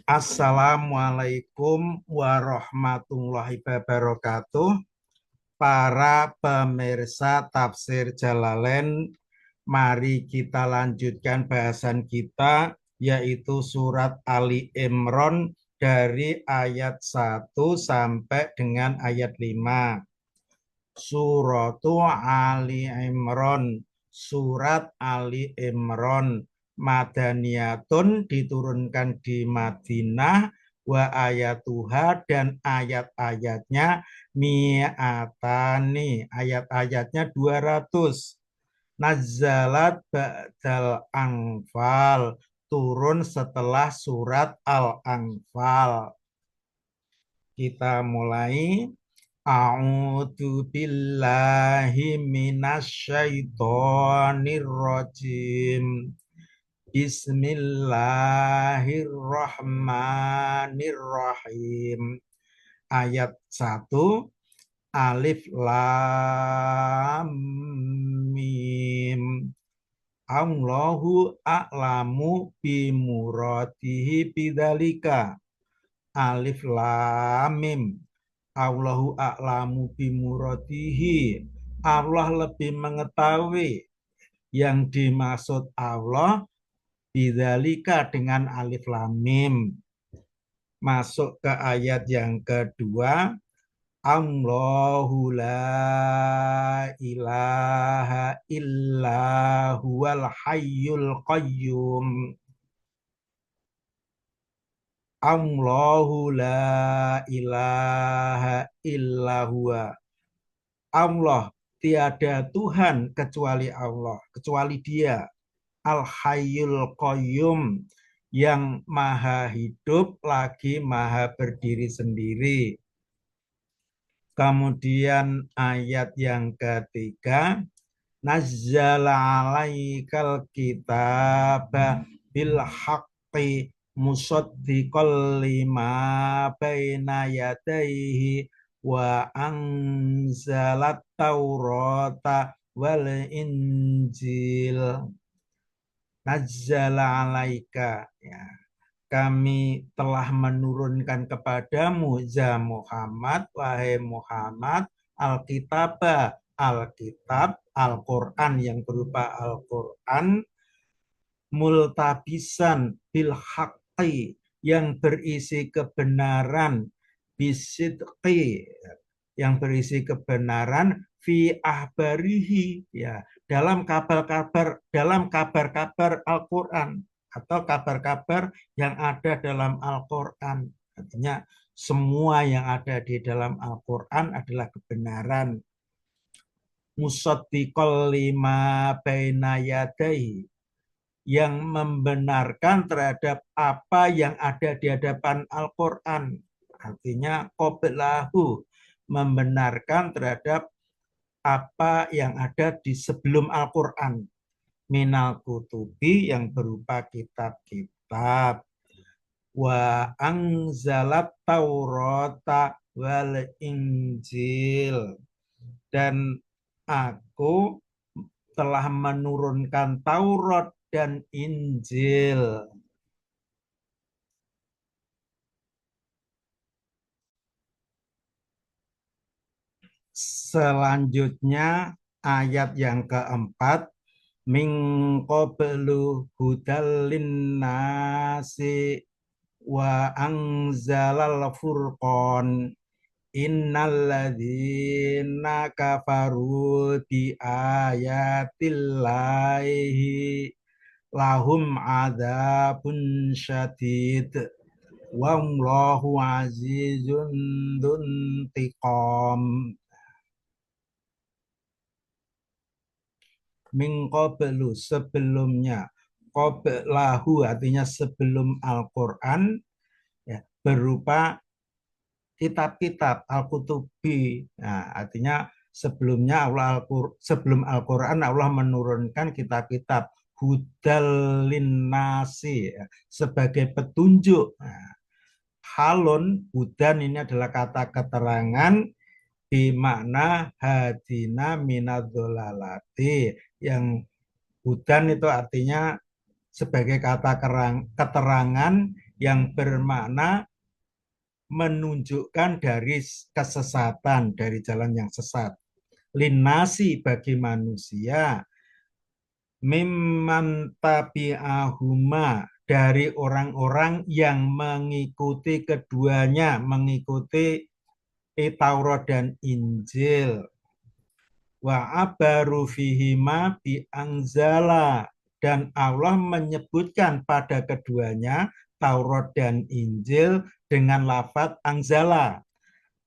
Assalamualaikum warahmatullahi wabarakatuh. Para pemirsa tafsir Jalalain, mari kita lanjutkan bahasan kita, yaitu surat Ali Imran dari ayat 1 sampai dengan ayat 5. Suratu Ali Imran, surat Ali Imran, Madaniyatun, diturunkan di Madinah, wa ayatuha, dan ayat-ayatnya mi'atani, ayat-ayatnya 200. Nazzalat ba'dal Anfal, turun setelah surat Al-Anfal. Kita mulai. A'udzu billahi minasyaitonir rajim. Bismillahirrahmanirrahim. Ayat 1, Alif Lam Mim. Allahu a'lamu bimuradihi bidzalika. Alif Lam Mim. Allahu a'lamu bimuradihi. Allah lebih mengetahui yang dimaksud Allah bidzalika dengan alif lam mim. Masuk ke ayat yang kedua. Allahu la ilaha illa huwal hayyul qayyum. Allahu la ilaha illa huwa. Allah, tiada Tuhan kecuali Allah, kecuali Dia. Al-Hayyul Qayyum, yang maha hidup lagi maha berdiri sendiri. Kemudian ayat yang ketiga, Nazzala alaikal kitaba bil haqqi musaddiqal lima baina yadayhi wa anzalat taurata wal injil. Nazzala alaika, ya, kami telah menurunkan kepadamu ya Muhammad, wahai Muhammad, Alkitab, Alkitab, Al-Quran yang berupa Al-Quran, multabisan bil haqqi, yang berisi kebenaran, bisidqi, yang berisi kebenaran, fi ahbarihi, ya, dalam kabar-kabar Al-Quran atau kabar-kabar yang ada dalam Al-Quran. Artinya semua yang ada di dalam Al-Quran adalah kebenaran. Musaddiqal lima baina yadayhi, yang membenarkan terhadap apa yang ada di hadapan Al-Quran. Artinya qablahu, membenarkan terhadap apa yang ada di sebelum Al-Quran. Minal kutubi, yang berupa kitab-kitab. Wa anzalat taurata wal injil, dan aku telah menurunkan Taurat dan Injil. Selanjutnya ayat yang keempat, min qablu hudal linnasi wa anzalal furqan innalladzina kafaru bi ayatillahi lahum adzabun syadid wallahu azizun dzuntiqam. Min qablu, sebelumnya. Qablahu artinya sebelum Al-Quran, ya, berupa kitab-kitab Al-Kutubi. Nah, artinya sebelumnya sebelum Al-Quran Allah menurunkan kitab-kitab hudal linnasi, ya, sebagai petunjuk. Nah, halun, hudan ini adalah kata keterangan bimakna hadina minadzolalati, yang hudan itu artinya sebagai kata keterangan yang bermakna menunjukkan dari kesesatan, dari jalan yang sesat. Linasi bagi manusia, mimman tabi'ahuma dari orang-orang yang mengikuti keduanya, mengikuti Taurat dan Injil. Wa abaru fihima bi anzala, dan Allah menyebutkan pada keduanya Taurat dan Injil dengan lafaz anzala.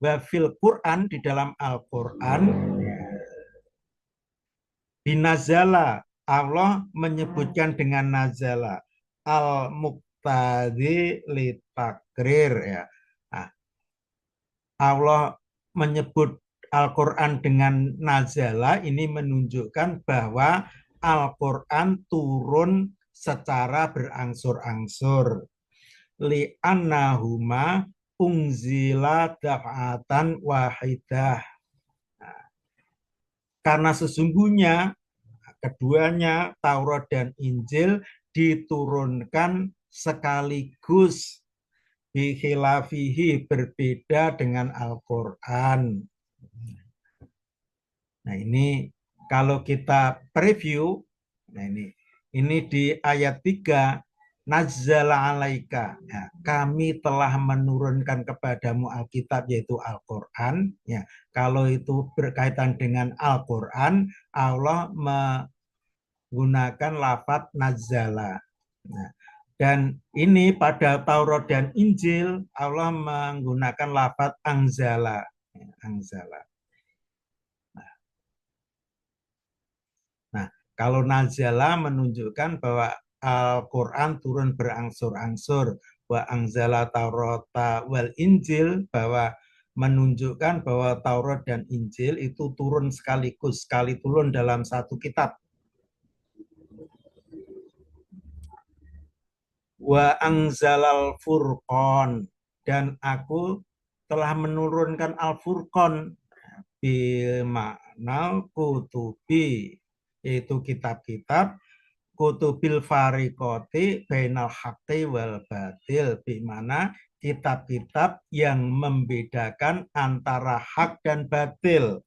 Wa fil Quran, di dalam Al-Quran, binazala, Allah menyebutkan dengan nazala al-muqtadi litakrir, ya. Nah, Allah menyebut Al-Quran dengan nazala ini menunjukkan bahwa Al-Quran turun secara berangsur-angsur. Li'annahuma unzila daf'atan wahidah. Karena sesungguhnya keduanya Taurat dan Injil diturunkan sekaligus, bihilafihi, berbeda dengan Al-Quran. Nah ini kalau kita preview, nah ini di ayat 3, nazzala alaika, ya, kami telah menurunkan kepadamu Alkitab yaitu Al-Quran, ya. Kalau itu berkaitan dengan Al-Quran, Allah menggunakan lafaz nazzala. Nah, dan ini pada Taurat dan Injil Allah menggunakan lafaz anzala, ya, anzala. Nah, kalau nazala menunjukkan bahwa Al-Quran turun berangsur-angsur, wa anzala Taurata wal Injil, bahwa menunjukkan bahwa Taurat dan Injil itu turun sekaligus, sekali turun dalam satu kitab. Wa anzalal furqan, dan aku telah menurunkan Al-Furqan, bimakna kutubi, yaitu kitab-kitab, kutubil farikoti bainal haqqi wal batil, bimana kitab-kitab yang membedakan antara hak dan batil.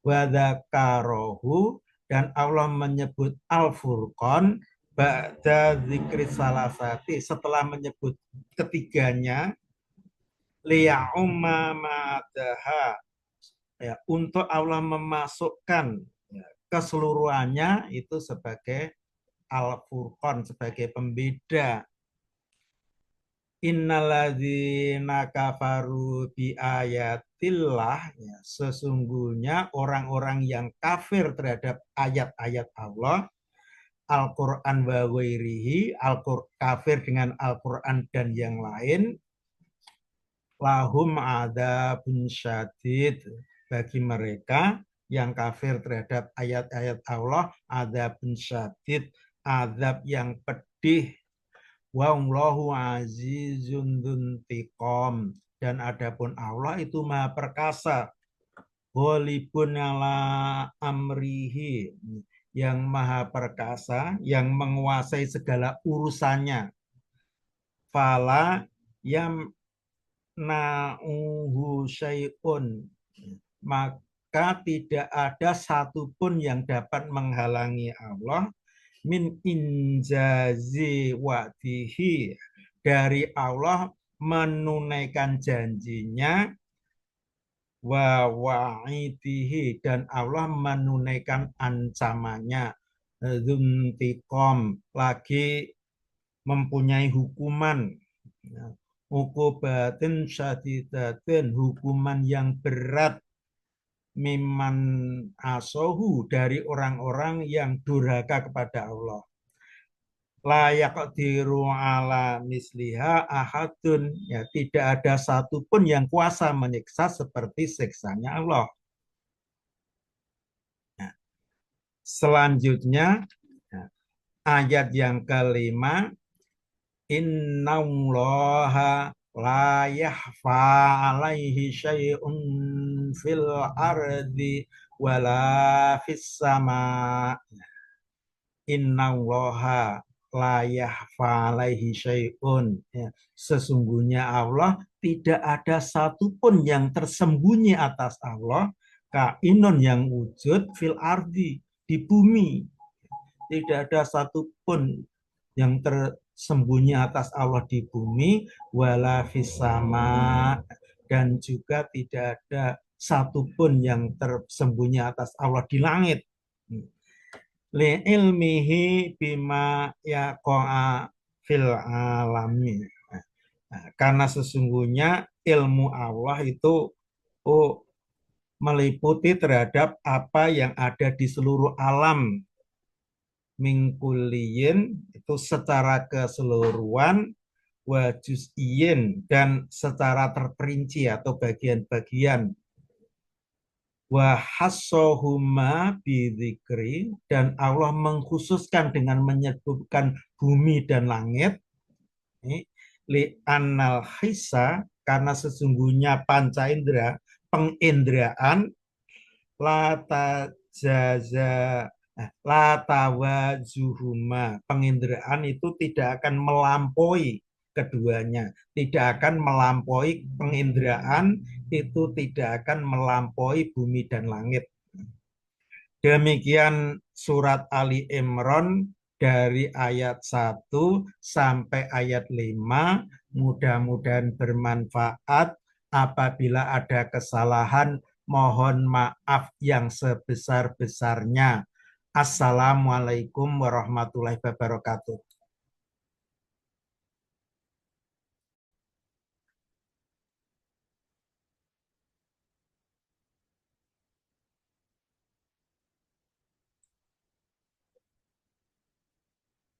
Wadakarohu, dan Allah menyebut Al-Furqan ba'da zikri salasati, setelah menyebut ketiganya, liya'umma ma'adaha, ya, untuk Allah memasukkan, ya, keseluruhannya itu sebagai Al-Furqan, sebagai pembeda. Innalladzina kafaru bi ayatillah, ya, sesungguhnya orang-orang yang kafir terhadap ayat-ayat Allah, Al-Quran wa ghairihi, kafir dengan Al-Quran dan yang lain, lahum adzabun syadid, bagi mereka yang kafir terhadap ayat-ayat Allah, adzabun syadid, azab yang pedih. Wallahu azizun dzuntiqam, dan adapun Allah itu maha perkasa, ghalibun ala amrihi, yang maha perkasa, yang menguasai segala urusannya. Fala yam na'uhu syai'un, maka tidak ada satupun yang dapat menghalangi Allah min injazi wa'dihi, dari Allah menunaikan janjinya, wa wa'idihi, dan Allah menunaikan ancamannya, dzuntiqam, lagi mempunyai hukuman, ukubatin syadidatin, hukuman yang berat, miman asohu, dari orang-orang yang durhaka kepada Allah. Layak diru ala misliha ahadun, ya, tidak ada satupun yang kuasa menyiksa seperti siksanya Allah. Nah, selanjutnya, nah, ayat yang kelima, innallaha la yahfa alaihi syai'un fil ardi wala fis sama. Innallaha la yahfa alaihi syai'un. Ya, sesungguhnya Allah tidak ada satupun yang tersembunyi atas Allah, kainun yang wujud fil ardi, di bumi. Tidak ada satupun yang tersembunyi atas Allah di bumi, wala fisama, dan juga tidak ada satupun yang tersembunyi atas Allah di langit. Li ilmihi bima yaqa'a fil alami. Nah, karena sesungguhnya ilmu Allah itu meliputi terhadap apa yang ada di seluruh alam, mingkuliyin itu secara keseluruhan, wajuz'iyin dan secara terperinci atau bagian-bagian, wahassohuma bidzikri, dan Allah mengkhususkan dengan menyebutkan bumi dan langit, li annal hissa, karena sesungguhnya panca indera, penginderaan, lata jaza latawa zuhuma, penginderaan itu tidak akan melampaui keduanya, tidak akan melampaui penginderaan, itu tidak akan melampaui bumi dan langit. Demikian surat Ali Imran dari ayat 1 sampai ayat 5. Mudah-mudahan bermanfaat. Apabila ada kesalahan, mohon maaf yang sebesar-besarnya. Assalamualaikum warahmatullahi wabarakatuh.